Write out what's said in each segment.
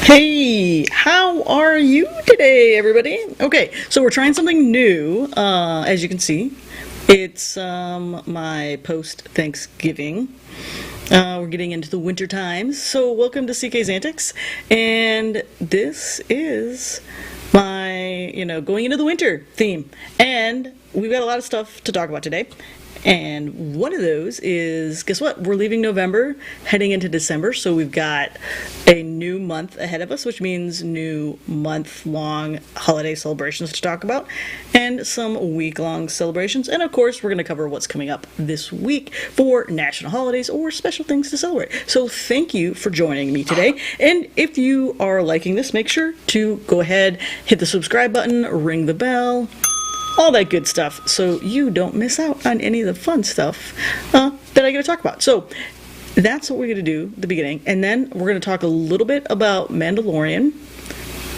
Hey, how are you today, everybody? Okay, so we're trying something new, as you can see. It's my post-Thanksgiving. We're getting into the winter times, so welcome to CK's Antics, and this is my, going into the winter theme. And we've got a lot of stuff to talk about today. And one of those is, guess what? We're leaving November, heading into December, so we've got a new month ahead of us, which means new month-long holiday celebrations to talk about, and some week-long celebrations. And of course, we're going to cover what's coming up this week for national holidays or special things to celebrate. So thank you for joining me today. And if you are liking this, make sure to go ahead, hit the subscribe button, ring the bell, all that good stuff, so you don't miss out on any of the fun stuff that I get to talk about. So that's what we're going to do at the beginning, and then we're going to talk a little bit about Mandalorian,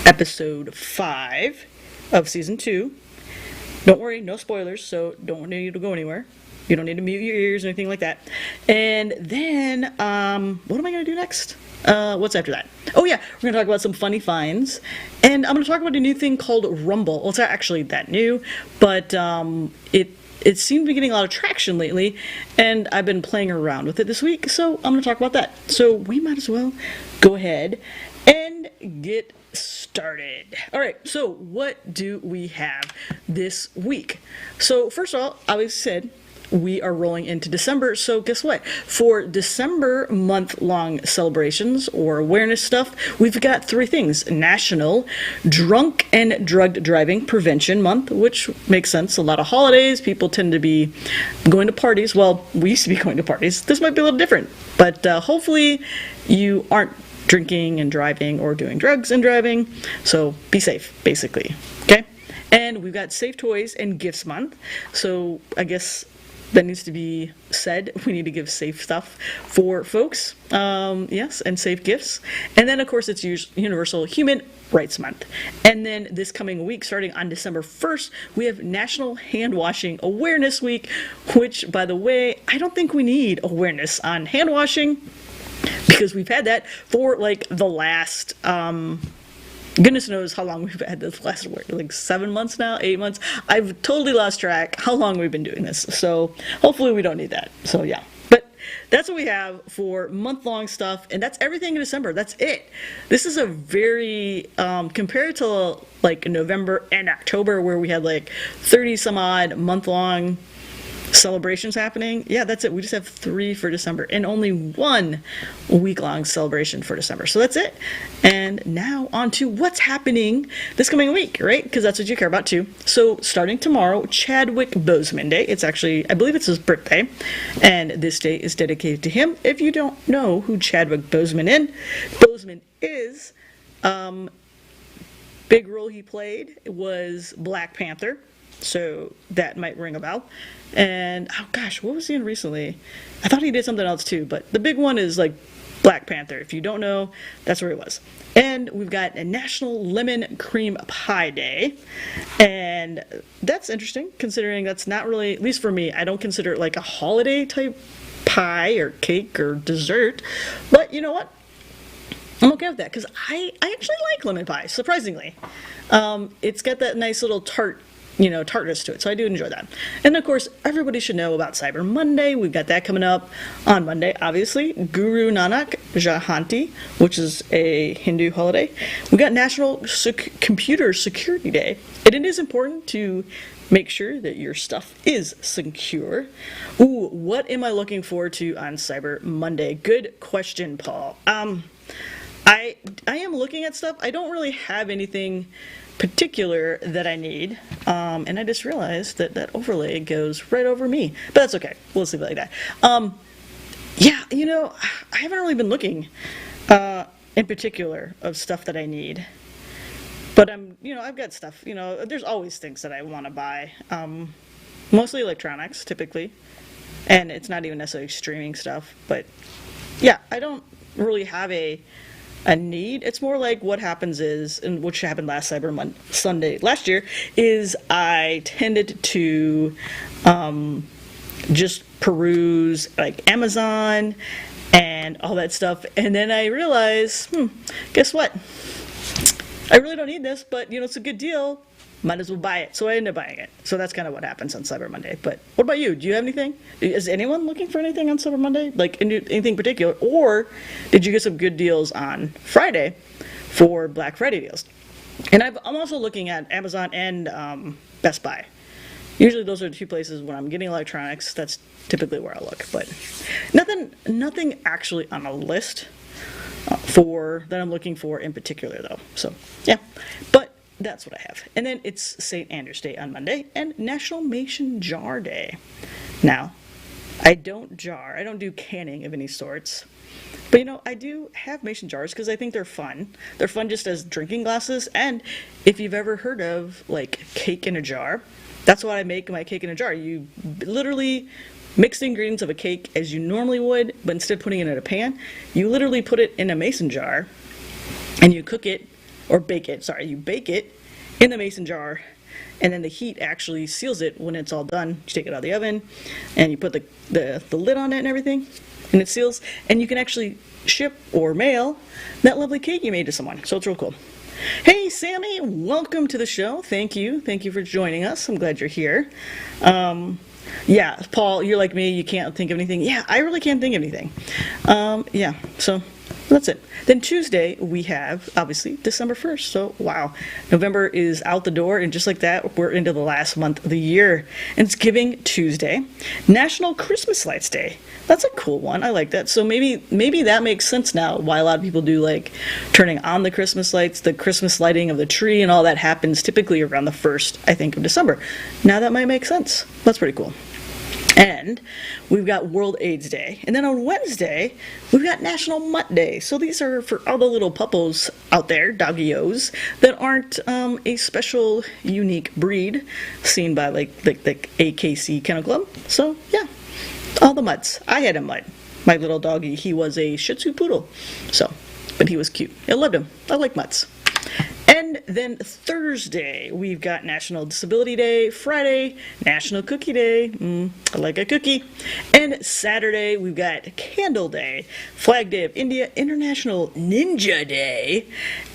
episode 5 of season 2. Don't worry, no spoilers, so don't need you to go anywhere. You don't need to mute your ears or anything like that. And then, what am I going to do next? What's after that? Oh yeah, we're going to talk about some funny finds. And I'm going to talk about a new thing called Rumble. Well, it's not actually that new, but it seemed to be getting a lot of traction lately, and I've been playing around with it this week, so I'm going to talk about that. So we might as well go ahead and get started. All right, so what do we have this week? So first of all, I said we are rolling into December, so guess what? For December month-long celebrations or awareness stuff, we've got 3 things. National Drunk and Drugged Driving Prevention Month, which makes sense. A lot of holidays, people tend to be going to parties. Well, we used to be going to parties. This might be a little different, but hopefully you aren't drinking and driving or doing drugs and driving, so be safe, basically, okay? And we've got Safe Toys and Gifts Month, so I guess that needs to be said. We need to give safe stuff for folks. Yes, and safe gifts. And then, of course, it's Universal Human Rights Month. And then this coming week, starting on December 1st, we have National Hand Washing Awareness Week, which, by the way, I don't think we need awareness on hand washing because we've had that for, like, the last goodness knows how long we've had this last word, like 7 months now, 8 months. I've totally lost track how long we've been doing this. So hopefully we don't need that. So yeah. But that's what we have for month-long stuff, and that's everything in December. That's it. This is a very, compared to like November and October where we had like 30 some odd month-long celebrations happening. Yeah, that's it. We just have 3 for December and only 1 week-long celebration for December. So that's it. And now on to what's happening this coming week, right? Because that's what you care about too. So starting tomorrow, Chadwick Boseman Day. It's actually, I believe it's his birthday, and this day is dedicated to him. If you don't know who Chadwick Boseman is, big role he played was Black Panther. So that might ring a bell. And oh gosh, what was he in recently? I thought he did something else too, but the big one is like Black Panther. If you don't know, that's where he was. And we've got a National Lemon Cream Pie Day. And that's interesting considering that's not really, at least for me, I don't consider it like a holiday type pie or cake or dessert. But you know what? I'm okay with that because I actually like lemon pie, surprisingly. It's got that nice little tartness to it, so I do enjoy that. And of course, everybody should know about Cyber Monday. We've got that coming up on Monday, obviously. Guru Nanak Jayanti, which is a Hindu holiday. We got National Computer Security Day, and it is important to make sure that your stuff is secure. Ooh, what am I looking forward to on Cyber Monday? Good question, Paul. I am looking at stuff. I don't really have anything particular that I need, and I just realized that that overlay goes right over me, but that's okay. We'll leave it like that. Yeah, you know, I haven't really been looking in particular of stuff that I need, but I've got stuff. There's always things that I want to buy, mostly electronics typically, and it's not even necessarily streaming stuff. But yeah, I don't really have a need. It's more like what happens is, and which happened last Sunday last year, is I tended to just peruse like Amazon and all that stuff, and then I realized, guess what? I really don't need this, but it's a good deal. Might as well buy it. So I ended up buying it. So that's kind of what happens on Cyber Monday. But what about you? Do you have anything? Is anyone looking for anything on Cyber Monday? Like anything particular? Or did you get some good deals on Friday for Black Friday deals? And I'm also looking at Amazon and Best Buy. Usually those are the 2 places when I'm getting electronics. That's typically where I look. But nothing actually on a list that I'm looking for in particular though. So yeah. But that's what I have. And then it's St. Andrew's Day on Monday and National Mason Jar Day. Now, I don't do canning of any sorts. But I do have mason jars because I think they're fun. They're fun just as drinking glasses. And if you've ever heard of like cake in a jar, that's why I make my cake in a jar. You literally mix the ingredients of a cake as you normally would, but instead of putting it in a pan, you literally put it in a mason jar and you cook it. Or bake it, you bake it in the mason jar, and then the heat actually seals it when it's all done. You take it out of the oven, and you put the lid on it and everything, and it seals, and you can actually ship or mail that lovely cake you made to someone. So it's real cool. Hey, Sammy, welcome to the show. Thank you for joining us. I'm glad you're here. Yeah, Paul, you're like me, you can't think of anything. Yeah, I really can't think of anything. Yeah, so that's it. Then Tuesday, we have, obviously, December 1st. So, wow. November is out the door, and just like that, we're into the last month of the year. And it's Giving Tuesday. National Christmas Lights Day. That's a cool one. I like that. So maybe that makes sense now, why a lot of people do, like, turning on the Christmas lights, the Christmas lighting of the tree, and all that happens typically around the 1st, I think, of December. Now that might make sense. That's pretty cool. And we've got World AIDS Day. And then on Wednesday, we've got National Mutt Day. So these are for all the little puppos out there, doggios, that aren't a special, unique breed seen by like AKC Kennel Club. So yeah, all the mutts. I had a mutt. My little doggy, he was a Shih Tzu poodle. So, but he was cute. I loved him. I like mutts. And then Thursday, we've got National Disability Day. Friday, National Cookie Day. I like a cookie. And Saturday, we've got Candle Day, Flag Day of India, International Ninja Day,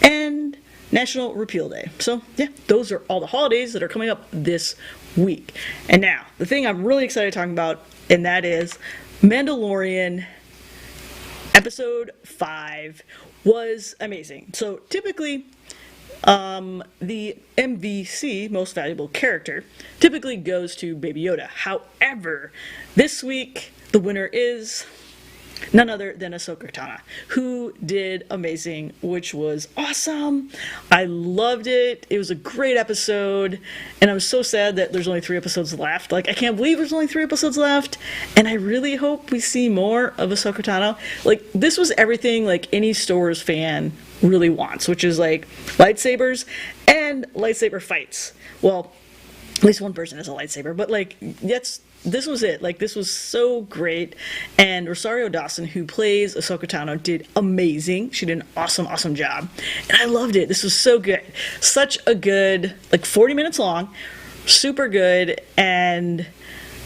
and National Repeal Day. So, yeah, those are all the holidays that are coming up this week. And now, the thing I'm really excited to talk about, and that is Mandalorian episode 5 was amazing. So typically, the MVC, most valuable character, typically goes to Baby Yoda. However, this week the winner is none other than Ahsoka Tano, who did amazing, which was awesome. I loved it. It was a great episode, and I'm so sad that there's only 3 episodes left. Like, I can't believe there's only 3 episodes left, and I really hope we see more of Ahsoka Tano. Like, this was everything like any Star Wars fan really wants, which is like lightsabers and lightsaber fights. Well, at least one person has a lightsaber, but like this was it. Like, this was so great, and Rosario Dawson, who plays Ahsoka Tano, did amazing. She did an awesome job, and I loved it. This was so good. Such a good, like 40 minutes long, super good, and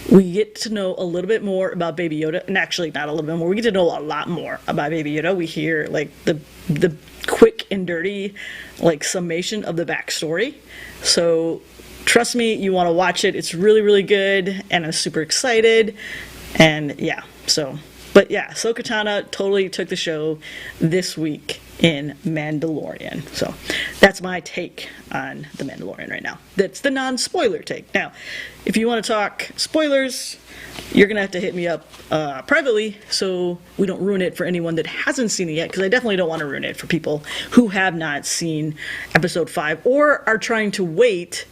we get to know a little bit more about Baby Yoda, and actually not a little bit more. We get to know a lot more about Baby Yoda. We hear like the quick and dirty like summation of the backstory. So trust me, you want to watch it. It's really good, and I'm super excited. And yeah, but yeah, Ahsoka Tano totally took the show this week in Mandalorian. So that's my take on the Mandalorian right now. That's the non-spoiler take. Now, if you want to talk spoilers, you're gonna have to hit me up privately so we don't ruin it for anyone that hasn't seen it yet, because I definitely don't want to ruin it for people who have not seen episode 5 or are trying to wait,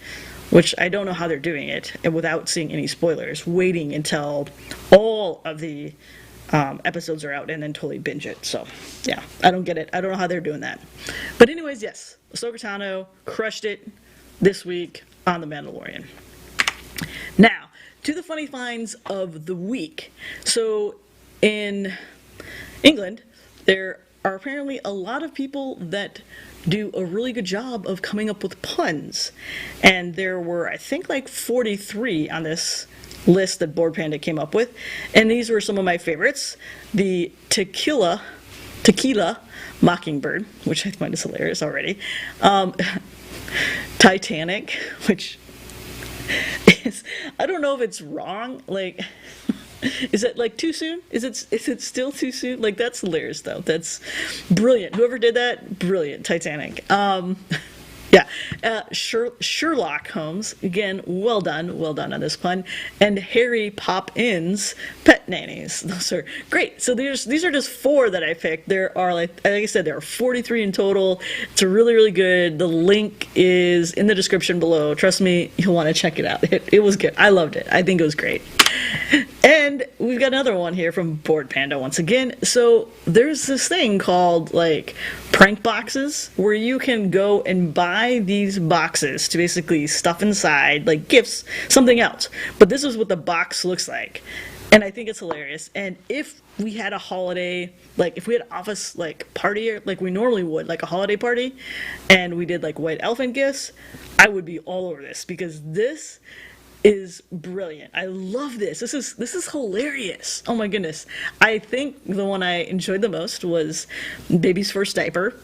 which I don't know how they're doing it, and without seeing any spoilers, waiting until all of the episodes are out and then totally binge it. So yeah, I don't get it. I don't know how they're doing that. But anyways, yes, Ahsoka Tano crushed it this week on The Mandalorian. Now, to the funny finds of the week. So in England, there are apparently a lot of people that do a really good job of coming up with puns. And there were, I think, like 43 on this list that Board Panda came up with. And these were some of my favorites. The tequila mockingbird, which I find is hilarious already. Titanic, which is, I don't know if it's wrong. Like, is it like too soon? Is it still too soon? Like, that's hilarious though. That's brilliant. Whoever did that, brilliant. Titanic. Yeah. Sherlock Holmes, again, well done on this pun. And Harry Poppins pet nannies. Those are great. So these are just 4 that I picked. There are, like I said, there are 43 in total. It's really good. The link is in the description below. Trust me, you'll want to check it out. It was good. I loved it. I think it was great. And we've got another one here from Board Panda once again. So there's this thing called like prank boxes where you can go and buy these boxes to basically stuff inside like gifts, something else. But this is what the box looks like. And I think it's hilarious. And if we had a holiday, like if we had an office like party like we normally would, like a holiday party, and we did like white elephant gifts, I would be all over this because this is brilliant. I love this. This is hilarious. Oh my goodness. I think the one I enjoyed the most was baby's first diaper.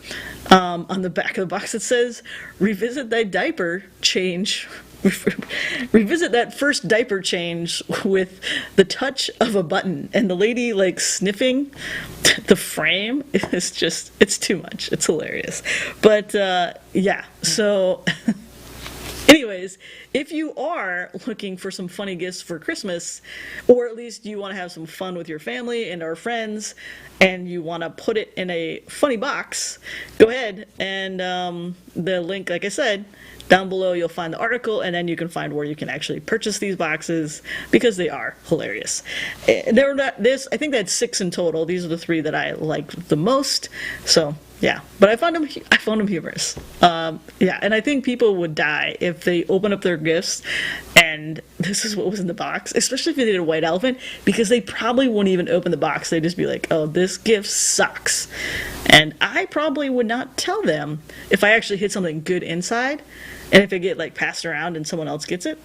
On the back of the box it says, revisit that diaper change. Revisit that first diaper change with the touch of a button. And the lady like sniffing the frame is just, it's too much. It's hilarious. But yeah, so anyways, if you are looking for some funny gifts for Christmas, or at least you want to have some fun with your family and our friends, and you want to put it in a funny box, go ahead and the link, like I said, down below you'll find the article, and then you can find where you can actually purchase these boxes because they are hilarious. I think that's 6 in total. These are the 3 that I liked the most. So yeah, but I found them humorous. Yeah, and I think people would die if they open up their gifts and this is what was in the box, especially if they did a white elephant, because they probably wouldn't even open the box. They'd just be like, oh, this gift sucks. And I probably would not tell them if I actually hid something good inside, and if it get like passed around and someone else gets it,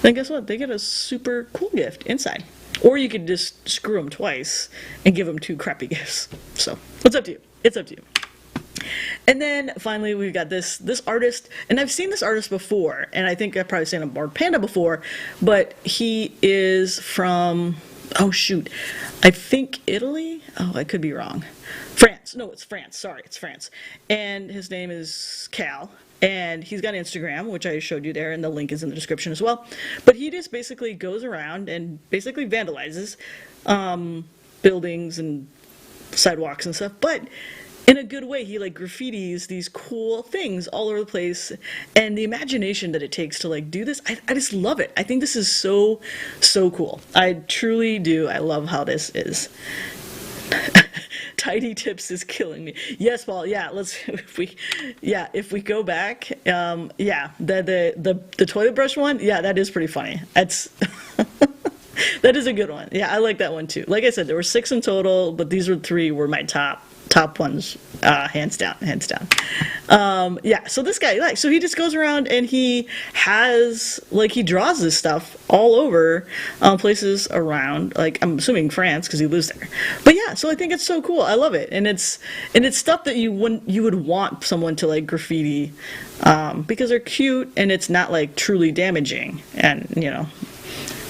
then guess what? They get a super cool gift inside. Or you could just screw them twice and give them 2 crappy gifts. So it's up to you. It's up to you. And then finally we've got this artist, and I've seen this artist before, and I think I've probably seen him Board Panda before, but he is from oh shoot, I think Italy. Oh, I could be wrong. France. No, it's France. Sorry, it's France. And his name is Cal. And he's got Instagram, which I showed you there, and the link is in the description as well. But he just basically goes around and basically vandalizes buildings and sidewalks and stuff, but in a good way. He like graffitis these cool things all over the place, and the imagination that it takes to like do this, I just love it. I think this is so cool. I truly do. I love how this is. Tidy tips is killing me. Yes, Paul. Yeah, let's if we go back, yeah, the toilet brush one, yeah, that is pretty funny. That's that is a good one. Yeah, I like that one too. Like I said, there were 6 in total, but these were my top ones, hands down. Yeah, so this guy, like, so he just goes around and he has, like, he draws this stuff all over places around, like, I'm assuming France because he lives there. But yeah, so I think it's so cool. I love it, and it's stuff that you would want someone to like graffiti, because they're cute and it's not like truly damaging and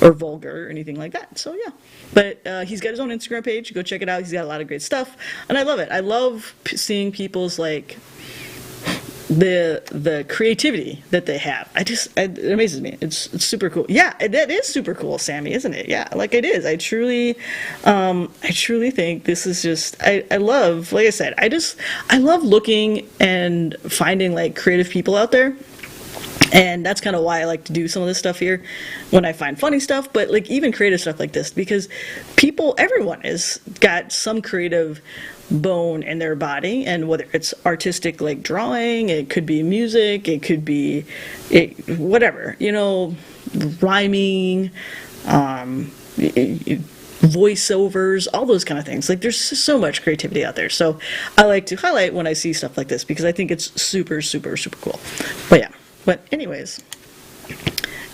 or vulgar or anything like that. So yeah. But he's got his own Instagram page. Go check it out. He's got a lot of great stuff, and I love it. I love seeing people's like the creativity that they have. It amazes me. It's super cool. Yeah, that is super cool, Sammy, isn't it? Yeah, like it is. I truly think this is just. I love, like I said, I love looking and finding like creative people out there. And that's kind of why I like to do some of this stuff here when I find funny stuff, but like even creative stuff like this, because everyone has got some creative bone in their body, and whether it's artistic like drawing, it could be music, it could be whatever, rhyming, voiceovers, all those kind of things. Like there's so much creativity out there. So I like to highlight when I see stuff like this because I think it's super cool. But yeah. But anyways,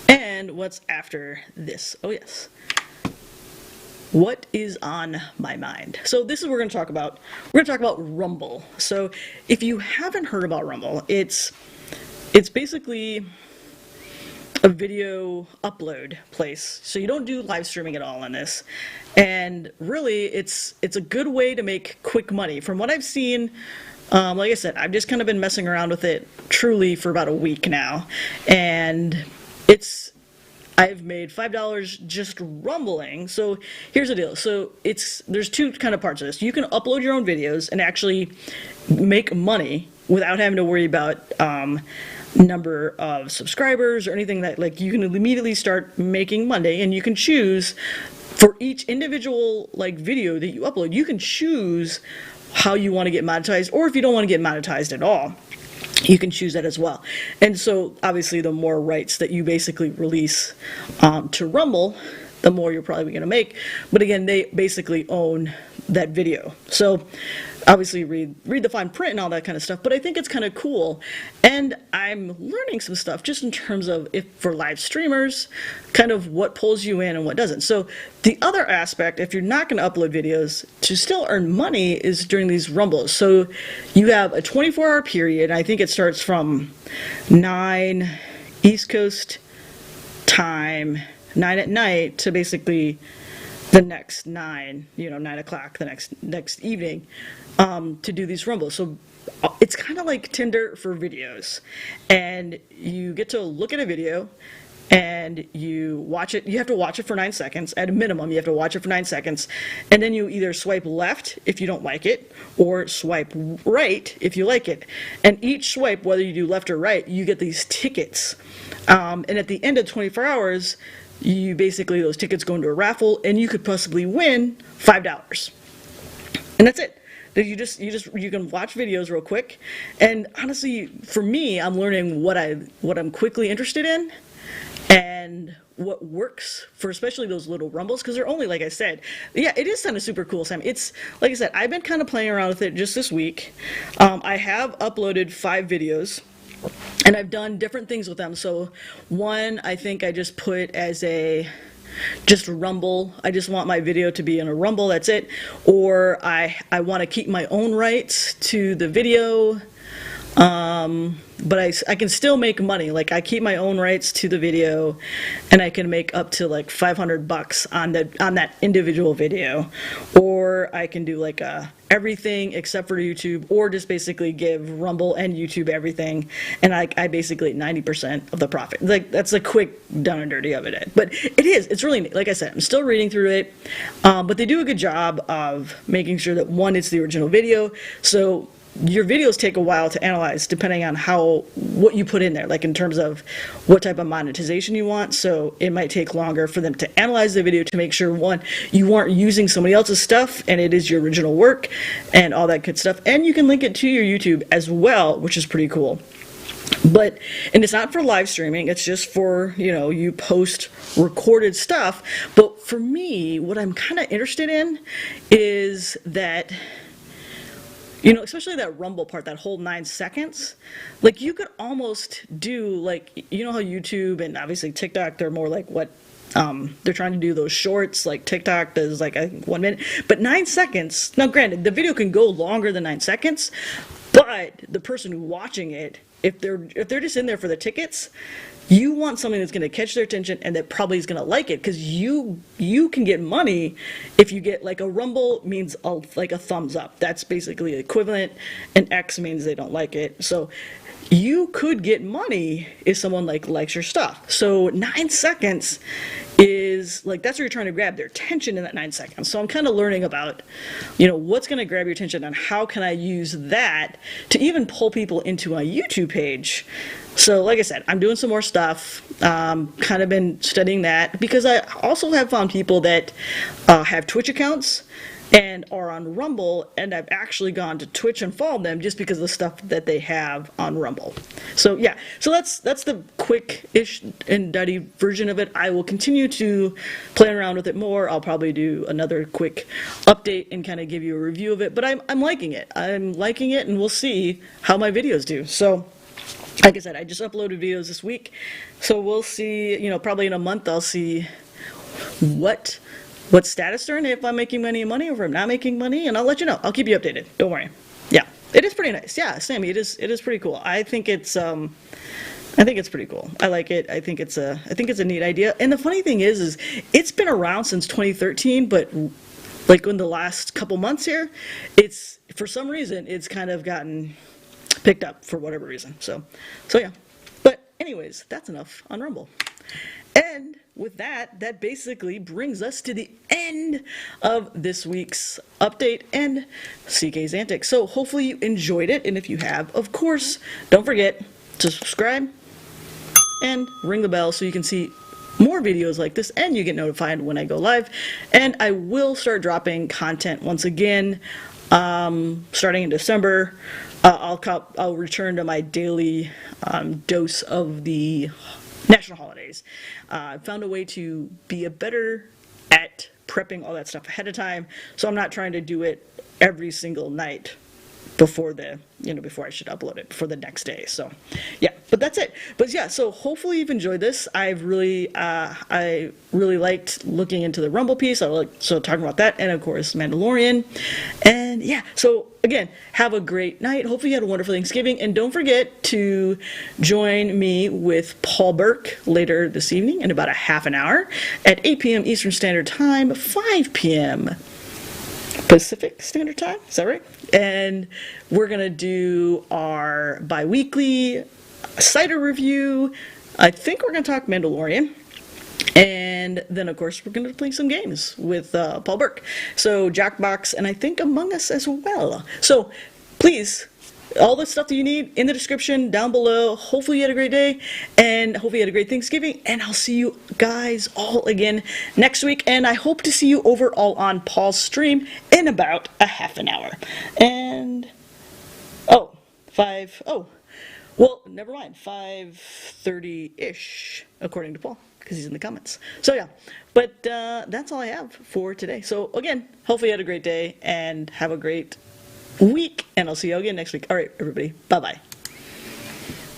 and what's after this? Oh yes. What is on my mind? So this is what we're going to talk about. We're going to talk about Rumble. So if you haven't heard about Rumble, it's basically a video upload place. So you don't do live streaming at all on this. And really it's a good way to make quick money. From what I've seen, like I said, I've just kind of been messing around with it truly for about a week now, and I've made $5 just rumbling. So here's the deal. So there's 2 kind of parts of this. You can upload your own videos and actually make money without having to worry about number of subscribers or anything. That like you can immediately start making money, and you can choose for each individual like video that you upload, you can choose how you want to get monetized, or if you don't want to get monetized at all, you can choose that as well. And so obviously the more rights that you basically release to Rumble, the more you're probably going to make. But again, they basically own that video. So obviously read the fine print and all that kind of stuff, but I think it's kind of cool. And I'm learning some stuff just in terms of, if for live streamers, kind of what pulls you in and what doesn't. So the other aspect, if you're not going to upload videos, to still earn money is during these Rumbles. So you have a 24-hour period. I think it starts from 9 East Coast time, 9 at night, to basically the next 9 o'clock the next evening, to do these Rumbles. So it's kind of like Tinder for videos, and you get to look at a video and you watch it. You have to watch it for 9 seconds at a minimum. You have to watch it for 9 seconds, and then you either swipe left if you don't like it, or swipe right if you like it. And each swipe, whether you do left or right, you get these tickets, and at the end of 24 hours, you basically, those tickets go into a raffle, and you could possibly win $5. And that's it. You can watch videos real quick. And honestly, for me, I'm learning what I'm quickly interested in and what works for especially those little Rumbles, because they're only, like I said, yeah, it is kind of super cool, Sam. It's, like I said, I've been kind of playing around with it just this week. I have uploaded 5 videos. And I've done different things with them. So one, I think I just put as just Rumble. I just want my video to be in a Rumble, that's it. Or I want to keep my own rights to the video. But I can still make money. Like I keep my own rights to the video, and I can make up to like $500 on that individual video, or I can do like everything except for YouTube, or just basically give Rumble and YouTube everything, and I basically 90% of the profit. Like that's a quick down and dirty of it. But it's really neat. Like I said, I'm still reading through it, but they do a good job of making sure that one, it's the original video, so your videos take a while to analyze depending on what you put in there, like in terms of what type of monetization you want. So it might take longer for them to analyze the video to make sure, one, you aren't using somebody else's stuff and it is your original work and all that good stuff. And you can link it to your YouTube as well, which is pretty cool. And it's not for live streaming, it's just for, you post recorded stuff. But for me, what I'm kind of interested in is that, especially that Rumble part, that whole 9 seconds, like you could almost do like, how YouTube and obviously TikTok, they're more like what, they're trying to do those shorts, like TikTok does like I think 1 minute, but 9 seconds. Now granted, the video can go longer than 9 seconds, but the person watching it, if they're just in there for the tickets, you want something that's going to catch their attention and that probably is going to like it, because you can get money if you get like a Rumble means like a thumbs up. That's basically equivalent, and X means they don't like it. So you could get money if someone likes your stuff. So 9 seconds is like, that's where you're trying to grab their attention in that 9 seconds. So I'm kind of learning about, what's going to grab your attention and how can I use that to even pull people into my YouTube page. So like I said, I'm doing some more stuff, kind of been studying that, because I also have found people that have Twitch accounts and are on Rumble, and I've actually gone to Twitch and followed them just because of the stuff that they have on Rumble. So yeah, so that's the quick-ish and dirty version of it. I will continue to play around with it more. I'll probably do another quick update and kind of give you a review of it, but I'm liking it. I'm liking it, and we'll see how my videos do. So like I said, I just uploaded videos this week, so we'll see, probably in a month I'll see what status they're in, if I'm making any money or if I'm not making money, and I'll let you know. I'll keep you updated. Don't worry. Yeah, it is pretty nice. Yeah, Sammy, it is pretty cool. I think it's pretty cool. I like it. I think it's a neat idea. And the funny thing is it's been around since 2013, but like in the last couple months here, for some reason it's kind of gotten picked up for whatever reason. So yeah. But anyways, that's enough on Rumble. And with that basically brings us to the end of this week's update and CK's Antics. So hopefully you enjoyed it, and if you have, of course, don't forget to subscribe and ring the bell so you can see more videos like this and you get notified when I go live. And I will start dropping content once again, starting in December. I'll return to my daily dose of the national holidays. I found a way to be better at prepping all that stuff ahead of time, so I'm not trying to do it every single night before before I should upload it for the next day. So yeah, but that's it. But yeah, so hopefully you've enjoyed this. I really liked looking into the Rumble piece. So talking about that, and of course Mandalorian. And yeah, so again, have a great night. Hopefully you had a wonderful Thanksgiving, and don't forget to join me with Paul Burke later this evening in about a half an hour at 8 p.m. Eastern Standard Time, 5 p.m. Pacific Standard Time, is that right? And we're gonna do our bi-weekly cider review. I think we're gonna talk Mandalorian, and then of course we're gonna play some games with Paul Burke. So Jackbox, and I think Among Us as well. So please, all the stuff that you need in the description down below. Hopefully you had a great day, and hopefully you had a great Thanksgiving, and I'll see you guys all again next week, and I hope to see you over all on Paul's stream in about a half an hour. And well, never mind, 5:30-ish according to Paul, because he's in the comments. So yeah, but that's all I have for today. So again, hopefully you had a great day and have a great week, and I'll see you again next week. All right, everybody, bye-bye.